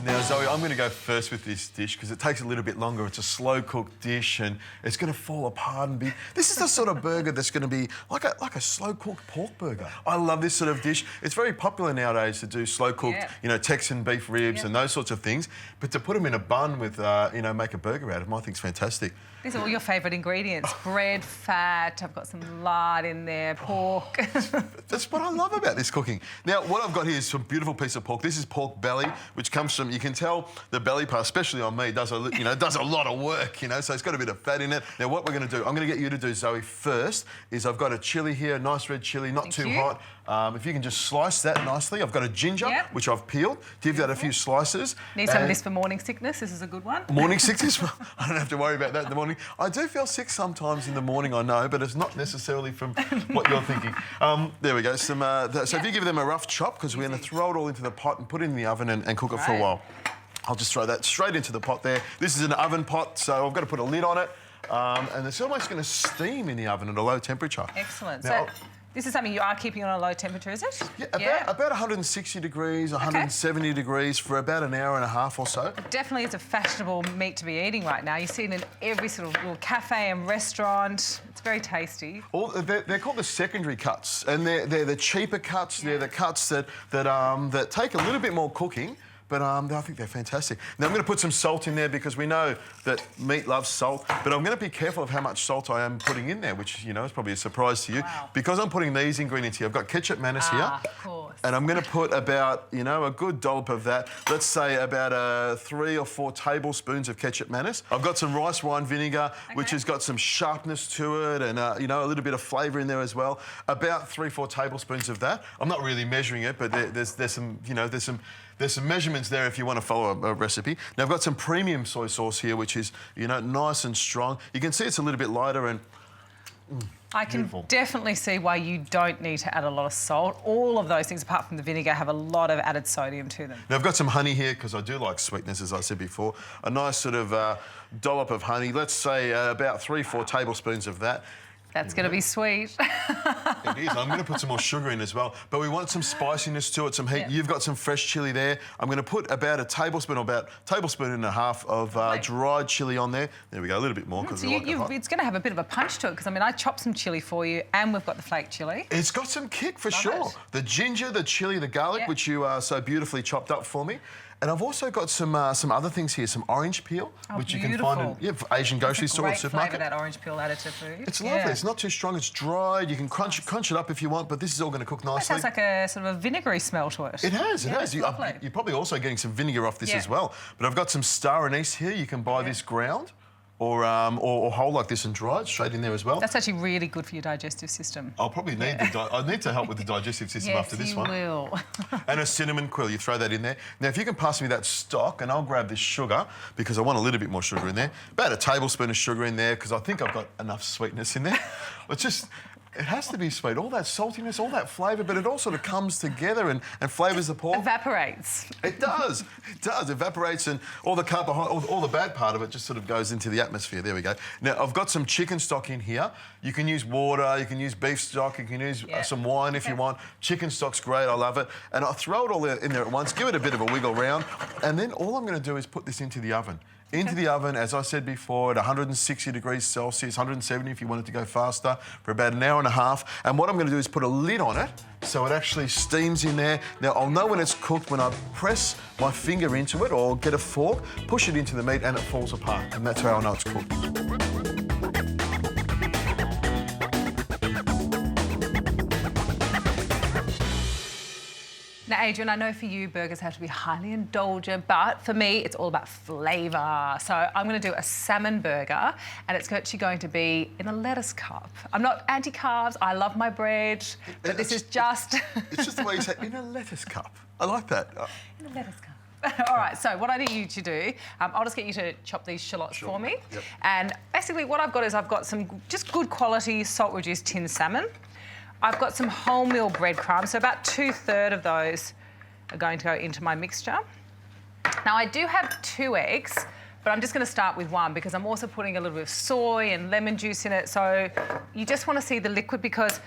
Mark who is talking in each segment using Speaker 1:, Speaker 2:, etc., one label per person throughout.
Speaker 1: Now, Zoe, I'm going to go first with this dish because it takes a little bit longer. It's a slow-cooked dish and it's going to fall apart and be... This is the sort of burger that's going to be like a slow-cooked pork burger. I love this sort of dish. It's very popular nowadays to do slow-cooked, you know, Texan beef ribs and those sorts of things. But to put them in a bun with, you know, make a burger out of them, I think is fantastic.
Speaker 2: These are all your favourite ingredients. Bread, fat, I've got some lard in there, pork.
Speaker 1: That's what I love about this cooking. Now, what I've got here is some beautiful piece of pork. This is pork belly, which comes from, you can tell the belly part, especially on me, does a lot of work, you know, so it's got a bit of fat in it. Now, what we're going to do, I'm going to get you to do, Zoe, first, is I've got a chilli here, a nice red chilli, not too hot. If you can just slice that nicely. I've got a ginger, which I've peeled. Give that a few slices.
Speaker 2: Need some of this for morning sickness. This is a good one.
Speaker 1: Morning sickness? Well, I don't have to worry about that in the morning. I do feel sick sometimes in the morning, I know, but it's not necessarily from what you're thinking. There we go. So if you give them a rough chop, because we're going to throw it all into the pot and put it in the oven and cook it for a while. I'll just throw that straight into the pot there. This is an oven pot, so I've got to put a lid on it. And it's almost going to steam in the oven at a low temperature.
Speaker 2: Excellent.
Speaker 1: Now,
Speaker 2: this is something you are keeping on a low temperature, is it?
Speaker 1: Yeah, about 160 degrees, 170 degrees for about an hour and a half or so.
Speaker 2: It definitely is a fashionable meat to be eating right now. You see it in every sort of little cafe and restaurant. It's very tasty.
Speaker 1: They're called the secondary cuts, and they're the cheaper cuts. They're the cuts that take a little bit more cooking. But I think they're fantastic. Now, I'm going to put some salt in there because we know that meat loves salt, but I'm going to be careful of how much salt I am putting in there, which, you know, is probably a surprise to you.
Speaker 2: Wow.
Speaker 1: Because I'm putting these ingredients here. I've got ketchup mayonnaise here.
Speaker 2: Of course.
Speaker 1: And I'm going to put about, you know, a good dollop of that. Let's say about 3 or 4 tablespoons of ketchup mayonnaise. I've got some rice wine vinegar, which has got some sharpness to it and, you know, a little bit of flavour in there as well. About 3 or 4 tablespoons of that. I'm not really measuring it, but there's some, you know, there's some measurements there if you want to follow a recipe. Now, I've got some premium soy sauce here, which is, you know, nice and strong. You can see it's a little bit lighter and
Speaker 2: I can definitely see why you don't need to add a lot of salt. All of those things, apart from the vinegar, have a lot of added sodium to them.
Speaker 1: Now, I've got some honey here because I do like sweetness, as I said before. A nice sort of dollop of honey. Let's say about 3 or 4 tablespoons of that.
Speaker 2: That's going to be sweet.
Speaker 1: It is. I'm going to put some more sugar in as well. But we want some spiciness to it, some heat. You've got some fresh chilli there. I'm going to put about a tablespoon or about a tablespoon and a half of dried chilli on there. There we go, a little bit more because we like it hot.
Speaker 2: It's going to have a bit of a punch to it because, I mean, I chopped some chilli for you and we've got the flake chilli.
Speaker 1: It's got some kick for sure. The ginger, the chilli, the garlic, which you so beautifully chopped up for me. And I've also got some other things here, some orange peel, which you can find in Asian grocery store or supermarket.
Speaker 2: That orange peel added to food.
Speaker 1: It's lovely. It's not too strong. It's dried. You can crunch it up if you want, but this is all going to cook nicely.
Speaker 2: That sounds like a sort of a vinegary smell to it.
Speaker 1: It has. It has. You're probably also getting some vinegar off this as well. But I've got some star anise here. You can buy this ground. Or whole like this and dried straight in there as well.
Speaker 2: That's actually really good for your digestive system.
Speaker 1: I'll probably need I need to help with the digestive system after this one.
Speaker 2: Yes, you will.
Speaker 1: And a cinnamon quill, you throw that in there. Now, if you can pass me that stock, and I'll grab this sugar because I want a little bit more sugar in there. About a tablespoon of sugar in there because I think I've got enough sweetness in there. It has to be sweet. All that saltiness, all that flavour, but it all sort of comes together and flavours the pork.
Speaker 2: Evaporates.
Speaker 1: It does. It does. Evaporates and all the carbohydrate, all the bad part of it just sort of goes into the atmosphere. There we go. Now, I've got some chicken stock in here. You can use water, you can use beef stock, you can use some wine if you want. Chicken stock's great. I love it. And I'll throw it all in there at once, give it a bit of a wiggle round, and then all I'm going to do is put this into the oven. Into the oven, as I said before, at 160 degrees Celsius, 170 if you wanted to go faster, for about an hour and a half. And what I'm going to do is put a lid on it so it actually steams in there. Now, I'll know when it's cooked when I press my finger into it or get a fork, push it into the meat and it falls apart. And that's how I know it's cooked.
Speaker 2: Now, Adrian, I know for you, burgers have to be highly indulgent, but for me, it's all about flavour. So I'm going to do a salmon burger, and it's actually going to be in a lettuce cup. I'm not anti-carbs. I love my bread, but this is just...
Speaker 1: It's just the way you say, in a lettuce cup. I like that.
Speaker 2: In a lettuce cup. All right, so what I need you to do, I'll just get you to chop these shallots for me.
Speaker 1: Yep.
Speaker 2: And basically what I've got is I've got some just good quality salt-reduced tinned salmon. I've got some wholemeal breadcrumbs, so about 2/3 of those are going to go into my mixture. Now, I do have 2 eggs, but I'm just going to start with 1 because I'm also putting a little bit of soy and lemon juice in it. So you just want to see the liquid because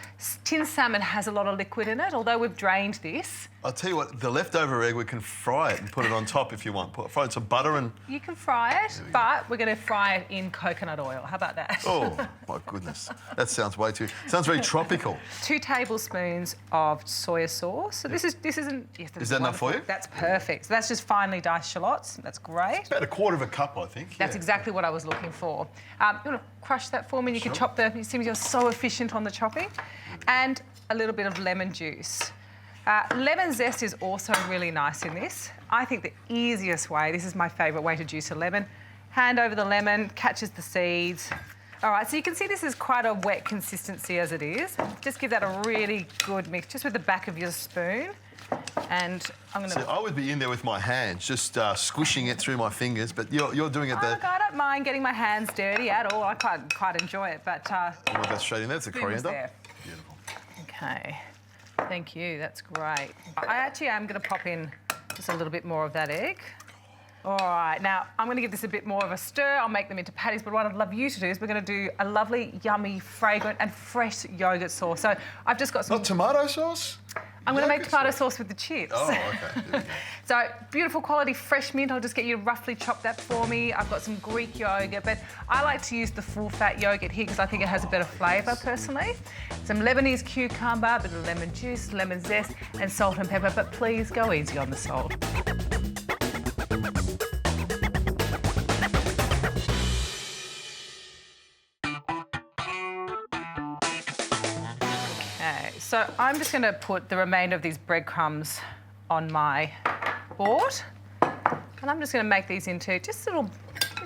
Speaker 2: tinned salmon has a lot of liquid in it. Although we've drained this,
Speaker 1: I'll tell you what, the leftover egg, we can fry it and put it on top if you want. Fry it some butter and...
Speaker 2: You can fry it, but we're going to fry it in coconut oil. How about that?
Speaker 1: Oh, my goodness. That sounds way too... Sounds very tropical.
Speaker 2: 2 tablespoons of soya sauce. So this isn't... Yes,
Speaker 1: Is that enough for you?
Speaker 2: That's perfect. So that's just finely diced shallots. That's great.
Speaker 1: About 1/4 cup, I think.
Speaker 2: That's exactly what I was looking for. You want to crush that for me? And you can chop it seems you're so efficient on the chopping. And a little bit of lemon juice. Lemon zest is also really nice in this. I think the easiest way, this is my favourite way to juice a lemon, hand over the lemon, catches the seeds. All right, so you can see this is quite a wet consistency as it is. Just give that a really good mix, just with the back of your spoon. And I'm going to...
Speaker 1: See, I would be in there with my hands, just squishing it through my fingers, but you're doing it there.
Speaker 2: Look, I don't mind getting my hands dirty at all. I quite enjoy it, but...
Speaker 1: I'll put that straight in there. It's a coriander.
Speaker 2: There.
Speaker 1: Beautiful.
Speaker 2: Okay. Thank you, that's great. I actually am going to pop in just a little bit more of that egg. All right, now I'm going to give this a bit more of a stir. I'll make them into patties, but what I'd love you to do is we're going to do a lovely, yummy, fragrant and fresh yoghurt sauce. So I've just got some...
Speaker 1: Not tomato sauce?
Speaker 2: I'm going to make tomato sauce with the chips.
Speaker 1: Oh, okay. There we go.
Speaker 2: So beautiful quality fresh mint. I'll just get you to roughly chop that for me. I've got some Greek yogurt, but I like to use the full-fat yogurt here because I think it has a better flavour personally. Some Lebanese cucumber, a bit of lemon juice, lemon zest, and salt and pepper. But please go easy on the salt. So I'm just going to put the remainder of these breadcrumbs on my board. And I'm just going to make these into just little,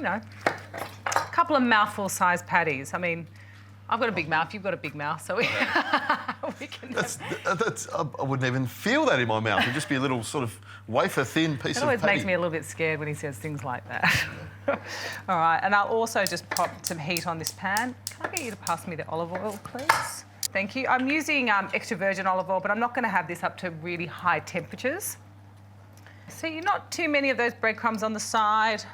Speaker 2: a couple of mouthful-sized patties. I mean, I've got a big mouth, you've got a big mouth, so we can...
Speaker 1: I wouldn't even feel that in my mouth. It'd just be a little sort of wafer-thin piece of patty.
Speaker 2: It always makes me a little bit scared when he says things like that. All right, and I'll also just pop some heat on this pan. Can I get you to pass me the olive oil, please? Thank you. I'm using extra virgin olive oil, but I'm not going to have this up to really high temperatures. See, not too many of those breadcrumbs on the side,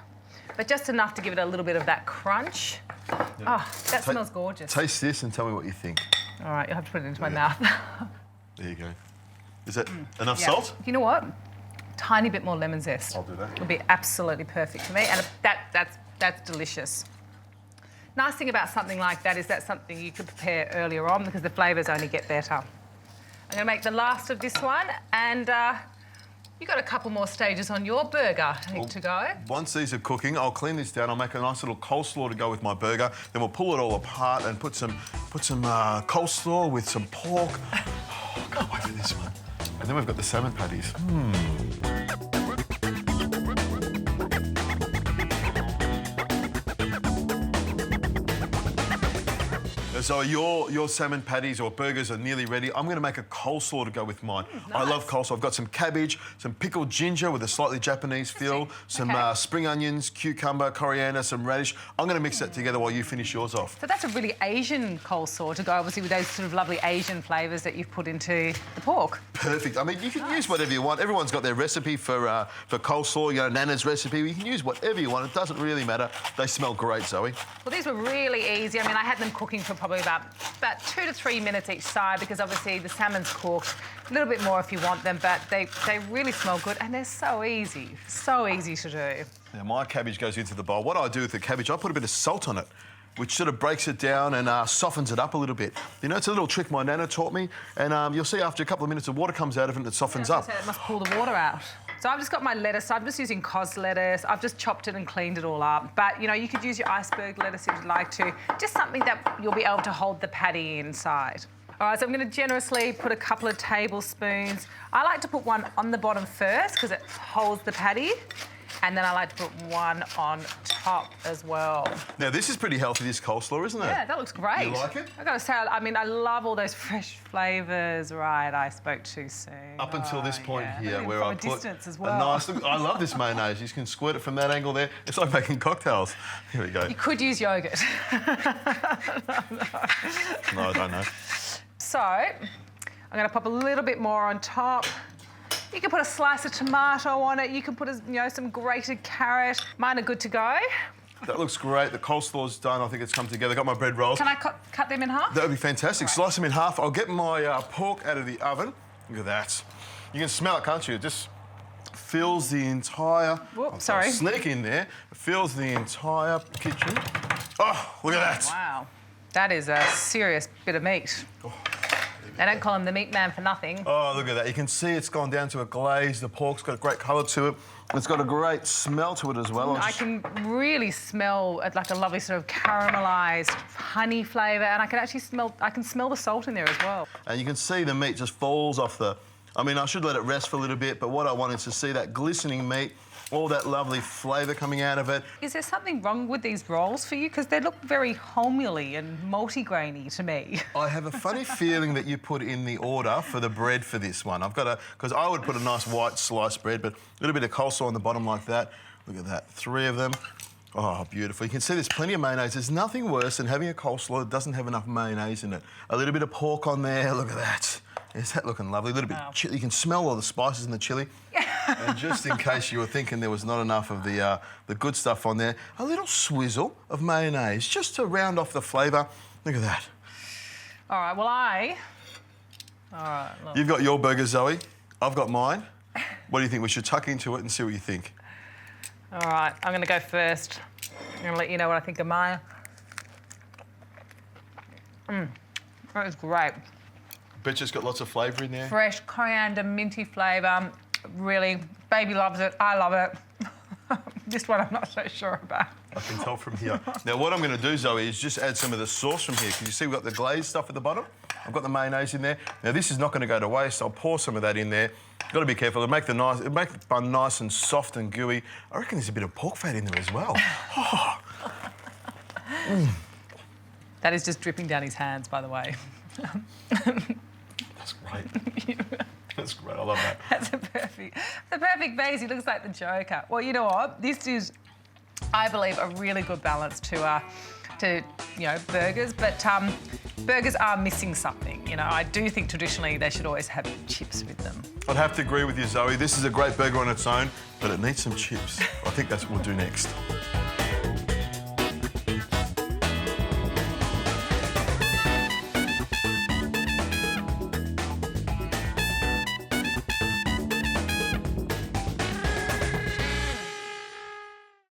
Speaker 2: but just enough to give it a little bit of that crunch. Yeah. Oh, that smells gorgeous.
Speaker 1: Taste this and tell me what you think.
Speaker 2: All right, you'll have to put it into my mouth.
Speaker 1: There you go. Is that enough salt?
Speaker 2: You know what? Tiny bit more lemon zest.
Speaker 1: I'll do that.
Speaker 2: It'll be absolutely perfect for me, and that's delicious. Nice thing about something like that is that's something you could prepare earlier on because the flavours only get better. I'm going to make the last of this one, and you've got a couple more stages on your burger to go.
Speaker 1: Once these are cooking, I'll clean this down. I'll make a nice little coleslaw to go with my burger. Then we'll pull it all apart and put some coleslaw with some pork. Oh, I can't wait for this one. And then we've got the salmon patties. So your salmon patties or burgers are nearly ready. I'm going to make a coleslaw to go with mine. Nice. I love coleslaw. I've got some cabbage, some pickled ginger with a slightly Japanese feel, some spring onions, cucumber, coriander, some radish. I'm going to mix that together while you finish yours off.
Speaker 2: So that's a really Asian coleslaw to go, obviously, with those sort of lovely Asian flavours that you've put into the pork.
Speaker 1: Perfect. I mean, you can use whatever you want. Everyone's got their recipe for coleslaw, Nana's recipe. You can use whatever you want. It doesn't really matter. They smell great, Zoe.
Speaker 2: Well, these were really easy. I mean, I had them cooking for probably about 2 to 3 minutes each side because obviously the salmon's cooked. A little bit more if you want them, but they really smell good and they're so easy to do.
Speaker 1: Now, my cabbage goes into the bowl. What I do with the cabbage, I put a bit of salt on it, which sort of breaks it down and softens it up a little bit. It's a little trick my Nana taught me, and you'll see after a couple of minutes the water comes out of it and it softens up.
Speaker 2: It must pull the water out. So I've just got my lettuce. So I'm just using cos lettuce. I've just chopped it and cleaned it all up. But, you could use your iceberg lettuce if you'd like to. Just something that you'll be able to hold the patty inside. All right, so I'm going to generously put a couple of tablespoons. I like to put one on the bottom first because it holds the patty. And then I like to put one on top as well.
Speaker 1: Now, this is pretty healthy, this coleslaw, isn't it?
Speaker 2: Yeah, that looks great.
Speaker 1: You like it?
Speaker 2: I've got to say, I mean, I love all those fresh flavours. Right, I spoke too soon.
Speaker 1: Up until this point here, where I put
Speaker 2: distance as well.
Speaker 1: a nice... I love this mayonnaise. You can squirt it from that angle there. It's like making cocktails. Here we go.
Speaker 2: You could use yoghurt.
Speaker 1: No, I don't know.
Speaker 2: So, I'm going to pop a little bit more on top. You can put a slice of tomato on it. You can put some grated carrot. Mine are good to go.
Speaker 1: That looks great. The coleslaw's done. I think it's come together. Got my bread rolls.
Speaker 2: Can I cut them in half?
Speaker 1: That would be fantastic. Right. Slice them in half. I'll get my pork out of the oven. Look at that. You can smell it, can't you? It just fills the entire...
Speaker 2: Whoop, sorry.
Speaker 1: Sneak in there. It fills the entire kitchen. Oh, look at that.
Speaker 2: Wow. That is a serious bit of meat.
Speaker 1: Oh,
Speaker 2: they don't call him the meat man for nothing.
Speaker 1: oh, look at that. You can see it's gone down to a glaze. The pork's got a great colour to it. It's got a great smell to it as well.
Speaker 2: I can really smell like a lovely sort of caramelised honey flavour, and I can actually smell the salt in there as well.
Speaker 1: And you can see the meat just falls off the... I mean, I should let it rest for a little bit, but what I want is to see that glistening meat, all that lovely flavour coming out of it.
Speaker 2: Is there something wrong with these rolls for you? Because they look very wholemeally and multigrainy to me.
Speaker 1: I have a funny feeling that you put in the order for the bread for this one. I've got because I would put a nice white sliced bread, but a little bit of coleslaw on the bottom like that. Look at that, 3 of them. Oh, beautiful. You can see there's plenty of mayonnaise. There's nothing worse than having a coleslaw that doesn't have enough mayonnaise in it. A little bit of pork on there, look at that. Is that looking lovely? A little bit of chili. You can smell all the spices in the chili. And just in case you were thinking there was not enough of the good stuff on there, a little swizzle of mayonnaise just to round off the flavour. Look at that.
Speaker 2: All right, well, all right, look.
Speaker 1: You've got your burger, Zoe. I've got mine. What do you think? We should tuck into it and see what you think.
Speaker 2: All right, I'm going to go first. I'm going to let you know what I think of mine. That is great.
Speaker 1: Bet you it's got lots of flavour in there.
Speaker 2: Fresh coriander, minty flavour. Really, baby loves it. I love it. This one I'm not so sure about.
Speaker 1: I can tell from here. Now, what I'm going to do, Zoe, is just add some of the sauce from here. Can you see we've got the glazed stuff at the bottom? I've got the mayonnaise in there. Now, this is not going to go to waste. I'll pour some of that in there. Got to be careful. It'll make the bun nice and soft and gooey. I reckon there's a bit of pork fat in there as well. Oh.
Speaker 2: That is just dripping down his hands, by the way.
Speaker 1: That's great. That's great. I love that.
Speaker 2: That's the perfect base. He looks like the Joker. Well, you know what? This is, I believe, a really good balance to burgers. But burgers are missing something. You know, I do think traditionally they should always have chips with them.
Speaker 1: I'd have to agree with you, Zoe. This is a great burger on its own, but it needs some chips. I think that's what we'll do next.